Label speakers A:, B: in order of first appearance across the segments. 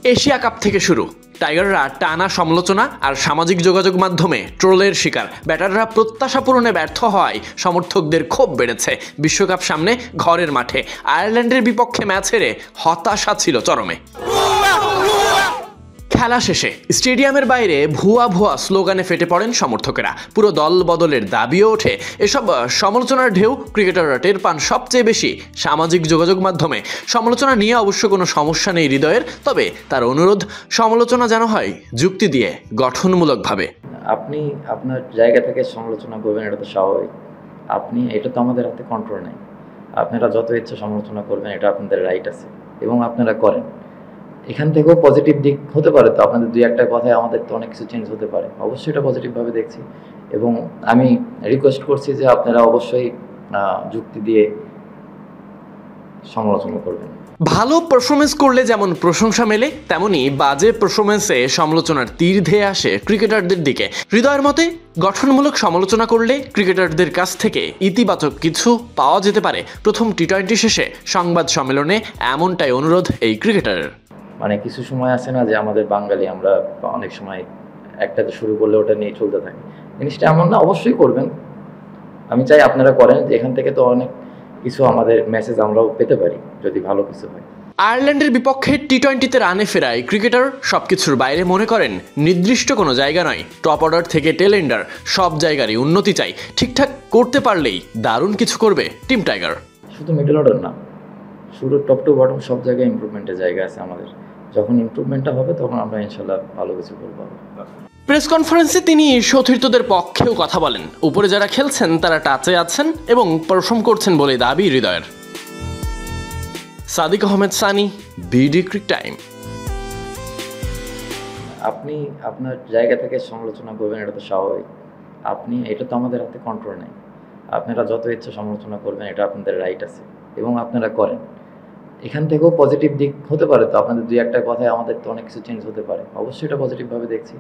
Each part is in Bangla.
A: এশিয়া কাপ থেকে শুরু, টাইগাররা টানা সমালোচনা আর সামাজিক যোগাযোগ মাধ্যমে ট্রোলের শিকার। ব্যাটাররা প্রত্যাশা পূরণে ব্যর্থ হওয়ায় সমর্থকদের ক্ষোভ বেড়েছে। বিশ্বকাপ সামনে ঘরের মাঠে আয়ারল্যান্ডের বিপক্ষে ম্যাচ হেরে হতাশা ছিল চরমে। খেলা শেষে স্টেডিয়ামের বাইরে ভুয়া ভুয়া স্লোগানে ফেটে পড়েন সমর্থকেরা। পুরো দল বদলের দাবিও ওঠে। এসব সমালোচনার ঢেউ ক্রিকেটাররা টের পান সবচেয়ে বেশি সামাজিক যোগাযোগ মাধ্যমে। সমালোচনা নিয়ে অবশ্য কোনো সমস্যা নেই হৃদয়ের, তবে তার অনুরোধ সমালোচনা যেন হয় যুক্তি দিয়ে, গঠনমূলকভাবে।
B: আপনি আপনার জায়গা থেকে সমালোচনা করবেন, এটা তো স্বাভাবিক। এটা তো আমাদের হাতে কন্ট্রোল নেই। আপনারা যত ইচ্ছা সমালোচনা করবেন, এটা আপনাদের রাইট আছে এবং আপনারা করেন। এখান থেকেও পজিটিভ দিক হতে পারে, তো আপনাদের দুই একটা কথায় আমাদের তো অনেক কিছু চেঞ্জ হতে পারে। অবশ্যই এটা পজিটিভভাবে দেখছি এবং আমি রিকোয়েস্ট করছি যে আপনারা অবশ্যই যুক্তি দিয়ে সমালোচনা করবেন।
A: ভালো পারফরমেন্স করলে যেমন প্রশংসা মেলে, তেমনি বাজে পারফরমেন্সে সমালোচনার তীর ধেয়ে আসে ক্রিকেটারদের দিকে। হৃদয়ের মতে গঠনমূলক সমালোচনা করলে ক্রিকেটারদের কাছ থেকে ইতিবাচক কিছু পাওয়া যেতে পারে। প্রথম টি-20 শেষে সংবাদ সম্মেলনে এমনটাই অনুরোধ এই ক্রিকেটারের।
B: কিছু সময় আছে না যে আমাদের বাঙালি আমরা অনেক সময় একটাতে শুরু করলে ওটা নিয়ে চলতে থাকি। জিনিসটা এমন না, অবশ্যই করবেন। আমি চাই আপনারা করেন। এখান থেকে তো অনেক কিছু আমাদের মেসেজ আমরাও পেতে পারি যদি ভালো কিছু হয়।
A: আয়ারল্যান্ডের বিপক্ষে টি-20তে রানে ফেরায় ক্রিকেটার সবকিছুর বাইরে মনে করেন নির্দিষ্ট কোনো জায়গা নয়, টপ অর্ডার থেকে টেল এন্ডার সব জায়গারই উন্নতি চাই। ঠিকঠাক করতে পারলেই দারুণ কিছু করবে টিম টাইগার।
B: শুধু মিডল অর্ডার না, শুরু টপ টু বটম সব জায়গায় ইমপ্রুভমেন্টের জায়গা আছে আমাদের। যখন ইমপ্রুভমেন্টটা হবে তখন আমরা ইনশাল্লাহ ভালো কিছু করবো।
A: প্রেস কনফারেন্সে তিনি সতীর্থদের পক্ষেও কথা বলেন। উপরে যারা খেলছেন তারা টাচে আছেন এবং পারফর্ম করছেন বলে দাবি হৃদয়ের। Sadiq Ahmed Sunny, BD cric time.
B: আপনি আপনার জায়গা থেকে সমালোচনা করবেন, এটা তো স্বাভাবিক। এটা তো আমাদের হাতে কন্ট্রোল নেই। আপনারা যত ইচ্ছা সমালোচনা করবেন, এটা আপনাদের রাইট আছে এবং আপনারা করেন। এখান থেকেও পজিটিভ দিক হতে পারে, তো আপনাদের দুই একটা কথায় আমাদের তো অনেক কিছু চেঞ্জ হতে পারে। অবশ্যই এটা পজিটিভভাবে দেখছি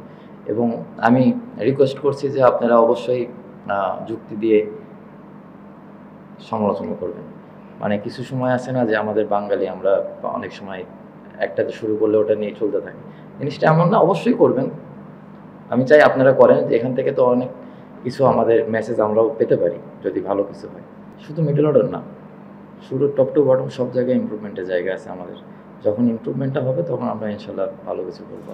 B: এবং আমি রিকোয়েস্ট করছি যে আপনারা অবশ্যই যুক্তি দিয়ে সমালোচনা করবেন। কিছু সময় আছে না যে আমাদের বাঙালি আমরা অনেক সময় একটাতে শুরু করলে ওটা নিয়ে চলতে থাকি। জিনিসটা এমন না, অবশ্যই করবেন। আমি চাই আপনারা করেন। এখান থেকে তো অনেক কিছু আমাদের মেসেজ আমরাও পেতে পারি যদি ভালো কিছু হয়। শুধু মিডল অর্ডার না, শুরু টপ টু বটম সব জায়গায় ইমপ্রুভমেন্টের জায়গা আছে আমাদের। যখন ইমপ্রুভমেন্টটা হবে তখন আমরা ইনশাল্লাহ ভালো কিছু করবো।